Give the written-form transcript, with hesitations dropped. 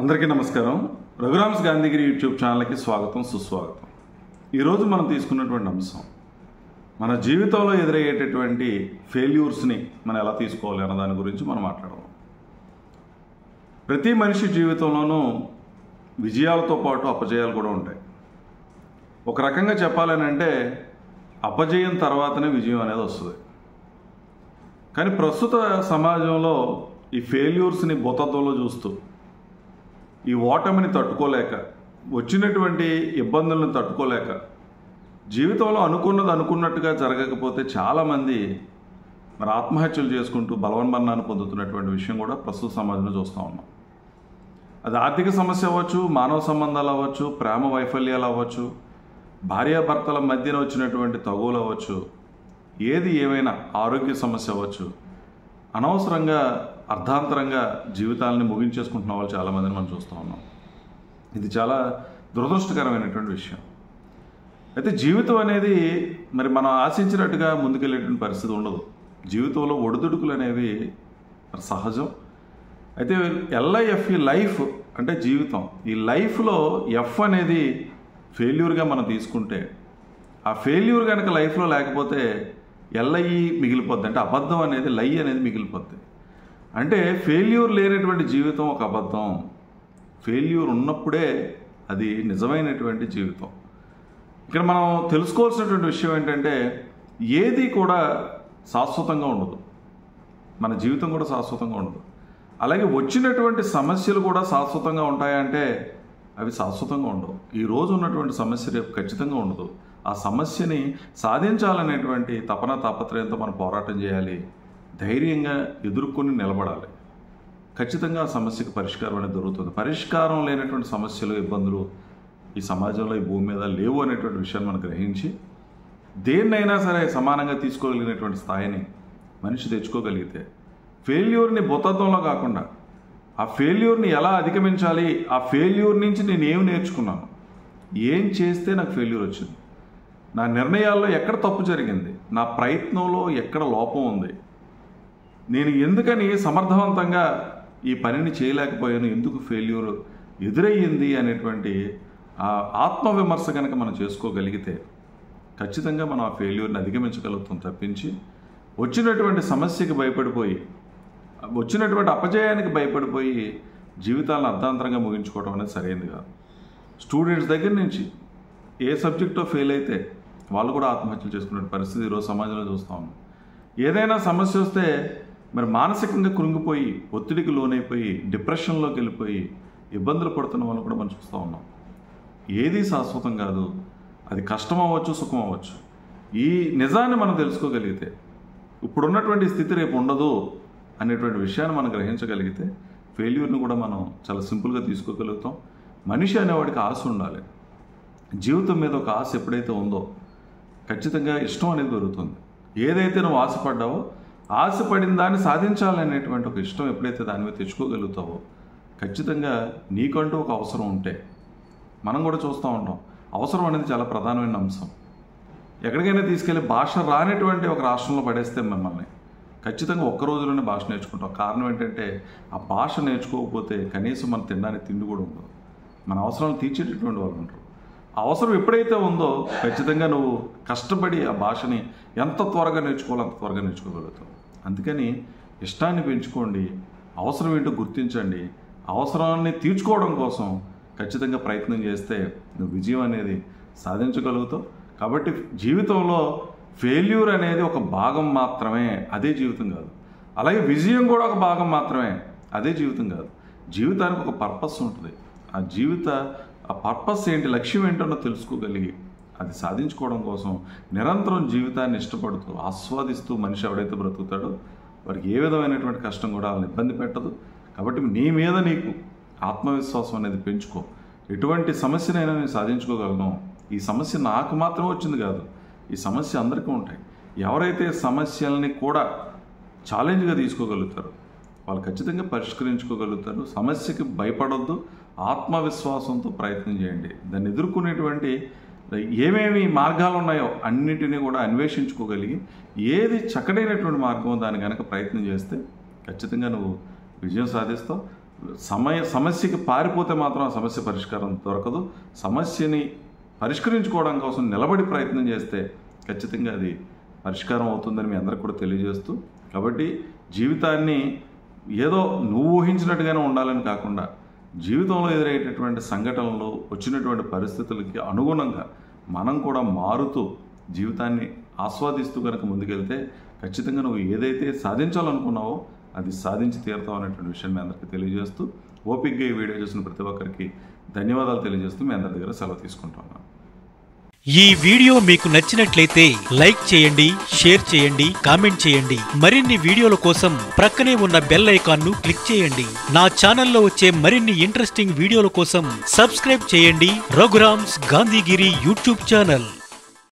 అందరికీ నమస్కారం. రఘురామ్స్ గాంధీగిరి యూట్యూబ్ ఛానల్కి స్వాగతం, సుస్వాగతం. ఈరోజు మనం తీసుకున్నటువంటి అంశం మన జీవితంలో ఎదురయ్యేటటువంటి ఫెయిల్యూర్స్ని మనం ఎలా తీసుకోవాలి అన్న దాని గురించి మనం మాట్లాడదాం. ప్రతి మనిషి జీవితంలోనూ విజయాలతో పాటు అపజయాలు కూడా ఉంటాయి. ఒక రకంగా చెప్పాలని అంటే అపజయం తర్వాతనే విజయం అనేది వస్తుంది. కానీ ప్రస్తుత సమాజంలో ఈ ఫెయిల్యూర్స్ని భూతత్వంలో చూస్తూ ఈ ఓటమిని తట్టుకోలేక, వచ్చినటువంటి ఇబ్బందులను తట్టుకోలేక, జీవితంలో అనుకున్నట్టుగా జరగకపోతే చాలామంది మరి ఆత్మహత్యలు చేసుకుంటూ బలవన్మరణాన్ని పొందుతున్నటువంటి విషయం కూడా ప్రస్తుత సమాజంలో చూస్తూ ఉన్నాం. అది ఆర్థిక సమస్య అవ్వచ్చు, మానవ సంబంధాలు అవ్వచ్చు, ప్రేమ వైఫల్యాలు అవ్వచ్చు, భార్యాభర్తల మధ్యన వచ్చినటువంటి తగువులు అవ్వచ్చు, ఏది ఏమైనా ఆరోగ్య సమస్య అవ్వచ్చు, అనవసరంగా అర్ధాంతరంగా జీవితాలని ముగించేసుకుంటున్న వాళ్ళు చాలామందిని మనం చూస్తూ ఉన్నాం. ఇది చాలా దురదృష్టకరమైనటువంటి విషయం. అయితే జీవితం అనేది మరి మనం ఆశించినట్టుగా ముందుకెళ్ళేటువంటి పరిస్థితి ఉండదు. జీవితంలో ఒడిదుడుకులు అనేవి సహజం. అయితే LIF లైఫ్ అంటే జీవితం. ఈ లైఫ్లో ఎఫ్ అనేది ఫెయిల్యూర్గా మనం తీసుకుంటే, ఆ ఫెయిల్యూర్ కనుక లైఫ్లో లేకపోతే LI మిగిలిపోద్ది. అంటే అబద్ధం అనేది లై అనేది మిగిలిపోద్ది. అంటే ఫెయిల్యూర్ లేనటువంటి జీవితం ఒక అబద్ధం. ఫెయిల్యూర్ ఉన్నప్పుడే అది నిజమైనటువంటి జీవితం. ఇక్కడ మనం తెలుసుకోవాల్సినటువంటి విషయం ఏంటంటే ఏది కూడా శాశ్వతంగా ఉండదు. మన జీవితం కూడా శాశ్వతంగా ఉండదు. అలాగే వచ్చినటువంటి సమస్యలు కూడా శాశ్వతంగా ఉంటాయంటే అవి శాశ్వతంగా ఉండవు. ఈరోజు ఉన్నటువంటి సమస్య రేపు ఖచ్చితంగా ఉండదు. ఆ సమస్యని సాధించాలనేటువంటి తపన తాపత్రయంతో మనం పోరాటం చేయాలి. ధైర్యంగా ఎదుర్కొని నిలబడాలి. ఖచ్చితంగా ఆ సమస్యకు పరిష్కారం అనేది దొరుకుతుంది. పరిష్కారం లేనటువంటి సమస్యలు, ఇబ్బందులు ఈ సమాజంలో, ఈ భూమి మీద లేవు అనేటువంటి విషయాన్ని మనం గ్రహించి దేన్నైనా సరే సమానంగా తీసుకోగలిగినటువంటి స్థాయిని మనిషి తెచ్చుకోగలిగితే, ఫెయిల్యూర్ని భూతత్వంలో కాకుండా ఆ ఫెయిల్యూర్ని ఎలా అధిగమించాలి, ఆ ఫెయిల్యూర్ నుంచి నేను ఏం నేర్చుకున్నాను, ఏం చేస్తే నాకు ఫెయిల్యూర్ వచ్చింది, నా నిర్ణయాల్లో ఎక్కడ తప్పు జరిగింది, నా ప్రయత్నంలో ఎక్కడ లోపం ఉంది, నేను ఎందుకని సమర్థవంతంగా ఈ పనిని చేయలేకపోయాను, ఎందుకు ఫెయిల్యూర్ ఎదురయ్యింది అనేటువంటి ఆత్మవిమర్శ కనుక మనం చేసుకోగలిగితే ఖచ్చితంగా మనం ఆ ఫెయిల్యూర్ని అధిగమించగలుగుతాం. తప్పించి వచ్చినటువంటి సమస్యకి భయపడిపోయి, వచ్చినటువంటి అపజయానికి భయపడిపోయి జీవితాలను అర్ధాంతరంగా ముగించుకోవడం అనేది సరైనది కాదు. స్టూడెంట్స్ దగ్గర నుంచి ఏ సబ్జెక్ట్లో ఫెయిల్ అయితే వాళ్ళు కూడా ఆత్మహత్యలు చేసుకునే పరిస్థితి ఈరోజు సమాజంలో చూస్తూ ఉన్నాం. ఏదైనా సమస్య వస్తే మరి మానసికంగా కృంగిపోయి, ఒత్తిడికి లోనైపోయి, డిప్రెషన్లోకి వెళ్ళిపోయి ఇబ్బందులు పడుతున్న వాళ్ళు కూడా మనం చూస్తూ ఉన్నాం. ఏది శాశ్వతం కాదు. అది కష్టం అవ్వచ్చు, సుఖం అవ్వచ్చు. ఈ నిజాన్ని మనం తెలుసుకోగలిగితే, ఇప్పుడున్నటువంటి స్థితి రేపు ఉండదు అనేటువంటి విషయాన్ని మనం గ్రహించగలిగితే ఫెయిల్యూర్ని కూడా మనం చాలా సింపుల్గా తీసుకోగలుగుతాం. మనిషి అనేవాడికి ఆశ ఉండాలి. జీవితం మీద ఒక ఆశ ఎప్పుడైతే ఉందో ఖచ్చితంగా ఇష్టం అనేది పెరుగుతుంది. ఏదైతే నువ్వు ఆశపడ్డావో, ఆశపడిన దాన్ని సాధించాలనేటువంటి ఒక ఇష్టం ఎప్పుడైతే దాని మీద తెచ్చుకోగలుగుతావో ఖచ్చితంగా నీకంటూ ఒక అవసరం ఉంటే, మనం కూడా చూస్తూ ఉంటాం, అవసరం అనేది చాలా ప్రధానమైన అంశం. ఎక్కడికైనా తీసుకెళ్ళి భాష రానటువంటి ఒక రాష్ట్రంలో పడేస్తే మిమ్మల్ని ఖచ్చితంగా ఒక్క రోజులోనే భాష నేర్చుకుంటాం. కారణం ఏంటంటే ఆ భాష నేర్చుకోకపోతే కనీసం మన తినడానికి తిండి కూడా ఉండదు. మన అవసరాలు తీర్చేటటువంటి వాళ్ళు ఉంటారు. అవసరం ఎప్పుడైతే ఉందో ఖచ్చితంగా నువ్వు కష్టపడి ఆ భాషని ఎంత త్వరగా నేర్చుకోవాలో అంత త్వరగా నేర్చుకోగలుగుతావు. అందుకని ఇష్టాన్ని పెంచుకోండి, అవసరం ఏంటో గుర్తించండి. అవసరాన్ని తీర్చుకోవడం కోసం ఖచ్చితంగా ప్రయత్నం చేస్తే నువ్వు విజయం అనేది సాధించగలుగుతావు. కాబట్టి జీవితంలో ఫెయిల్యూర్ అనేది ఒక భాగం మాత్రమే, అదే జీవితం కాదు. అలాగే విజయం కూడా ఒక భాగం మాత్రమే, అదే జీవితం కాదు. జీవితానికి ఒక పర్పస్ ఉంటుంది. ఆ పర్పస్ ఏంటి, లక్ష్యం ఏంటో తెలుసుకోగలిగి అది సాధించుకోవడం కోసం నిరంతరం జీవితాన్ని ఇష్టపడుతూ, ఆస్వాదిస్తూ మనిషి ఎవడైతే బ్రతుకుతాడో వారికి ఏ విధమైనటువంటి కష్టం కూడా వాళ్ళని ఇబ్బంది పెట్టదు. కాబట్టి నీ మీద నీకు ఆత్మవిశ్వాసం అనేది పెంచుకో. ఎటువంటి సమస్యనైనా నేను సాధించుకోగలను, ఈ సమస్య నాకు మాత్రం వచ్చింది కాదు, ఈ సమస్య అందరికీ ఉంటాయి. ఎవరైతే సమస్యల్ని కూడా ఛాలెంజ్గా తీసుకోగలుగుతారో వాళ్ళు ఖచ్చితంగా పరిష్కరించుకోగలుగుతారు. సమస్యకి భయపడొద్దు, ఆత్మవిశ్వాసంతో ప్రయత్నం చేయండి. దాన్ని ఎదుర్కొనేటువంటి ఏమేమి మార్గాలు ఉన్నాయో అన్నింటినీ కూడా అన్వేషించుకోగలిగి ఏది చక్కడైనటువంటి మార్గమో దాన్ని కనుక ప్రయత్నం చేస్తే ఖచ్చితంగా నువ్వు విజయం సాధిస్తావు. సమస్యకి పారిపోతే మాత్రం ఆ సమస్య పరిష్కారం దొరకదు. సమస్యని పరిష్కరించుకోవడం కోసం నిలబడి ప్రయత్నం చేస్తే ఖచ్చితంగా అది పరిష్కారం అవుతుందని మీ అందరికి కూడా తెలియజేస్తూ, కాబట్టి జీవితాన్ని ఏదో నువ్వు ఊహించినట్టుగానే ఉండాలని కాకుండా జీవితంలో ఎదురయ్యేటటువంటి సంఘటనలు, వచ్చినటువంటి పరిస్థితులకి అనుగుణంగా మనం కూడా మారుతూ జీవితాన్ని ఆస్వాదిస్తూ కనుక ముందుకెళ్తే ఖచ్చితంగా నువ్వు ఏదైతే సాధించాలనుకున్నావో అది సాధించి తీరుతావు అనేటువంటి విషయాన్ని మీ అందరికీ తెలియజేస్తూ, ఓపికగా ఈ వీడియో చూసిన ప్రతి ఒక్కరికి ధన్యవాదాలు తెలియజేస్తూ మీ అందరి దగ్గర సెలవు తీసుకుంటున్నాను. ఈ వీడియో మీకు నచ్చినట్లయితే లైక్ చేయండి, షేర్ చేయండి, కామెంట్ చేయండి. మరిన్ని వీడియోల కోసం ప్రక్కనే ఉన్న బెల్ ఐకాన్ ను క్లిక్ చేయండి. నా ఛానల్లో వచ్చే మరిన్ని ఇంట్రెస్టింగ్ వీడియోల కోసం సబ్స్క్రైబ్ చేయండి రఘురామ్స్ గాంధీగిరి యూట్యూబ్ ఛానల్.